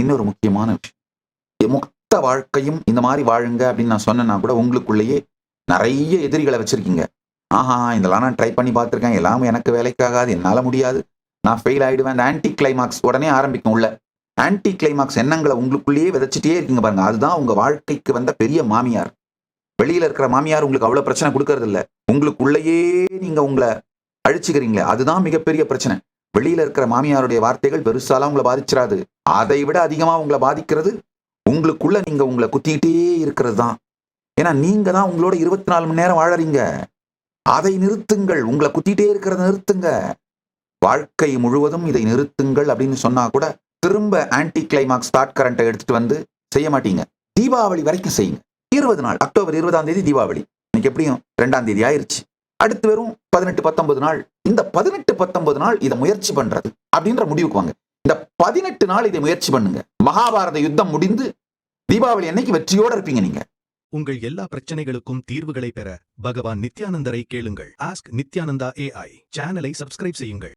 இன்னொரு முக்கியமான விஷயம். மொத்த வாழ்க்கையும் இந்த மாதிரி வாழுங்க அப்படின்னு நான் சொன்னேன்னா கூட உங்களுக்குள்ளேயே நிறைய எதிரிகளை வச்சிருக்கீங்க. ஆஹா, இதெல்லாம் நான் ட்ரை பண்ணி பார்த்துருக்கேன். எல்லாமே எனக்கு வேலைக்காகாது. என்னால முடியாது. நான் ஃபெயில் ஆயிடுவேன். அந்த ஆன்டி கிளைமாக்ஸ் உடனே ஆரம்பிக்கும் உள்ள. ஆன்டி கிளைமாக்ஸ் எண்ணங்களை உங்களுக்குள்ளேயே விதைச்சிட்டே இருக்கீங்க பாருங்க. அதுதான் உங்க வாழ்க்கைக்கு வந்த பெரிய மாமியார். வெளியில இருக்கிற மாமியார் உங்களுக்கு அவ்வளவு பிரச்சனை கொடுக்கறது இல்ல. உங்களுக்குள்ளேயே நீங்க உங்களை அழிச்சுக்கிறீங்களே, அதுதான் மிகப்பெரிய பிரச்சனை. வெளியில இருக்கிற மாமியாருடைய வார்த்தைகள் பெருசாலாம் உங்களை பாதிச்சிடாது. அதை விட அதிகமா உங்களை பாதிக்கிறது உங்களுக்குள்ள நீங்க உங்களை குத்திக்கிட்டே இருக்கிறது தான். ஏன்னா நீங்க தான் உங்களோட 24 மணி நேரம் வாழறீங்க. அதை நிறுத்துங்கள். உங்களை குத்திட்டே இருக்கிறத நிறுத்துங்க. வாழ்க்கை முழுவதும் இதை நிறுத்துங்கள் அப்படின்னு சொன்னா கூட திரும்ப ஆன்டி கிளைமாக்ஸ் தாட் கரண்ட்டை எடுத்துட்டு வந்து செய்ய மாட்டீங்க. தீபாவளி வரைக்கும் செய்யுங்க. 20 நாள், அக்டோபர் 20ஆம் தேதி தீபாவளி. இன்னைக்கு எப்படியும் 2ஆம் தேதி ஆயிருச்சு. அடுத்து வெறும் 18, 19 நாள். இந்த 18, 19 நாள் இதை முயற்சி பண்றது அப்படின்ற முடிவுக்கு வாங்க. இந்த 18 நாள் இதை முயற்சி பண்ணுங்க. மகாபாரத யுத்தம் முடிந்து தீபாவளி அன்னைக்கு வெற்றியோட இருப்பீங்க நீங்க. உங்கள் எல்லா பிரச்சனைகளுக்கும் தீர்வுகளை பெற பகவான் நித்யானந்தரை கேளுங்கள். ஆஸ்க் நித்யானந்தா AI சேனலை சப்ஸ்கிரைப் செய்யுங்கள்.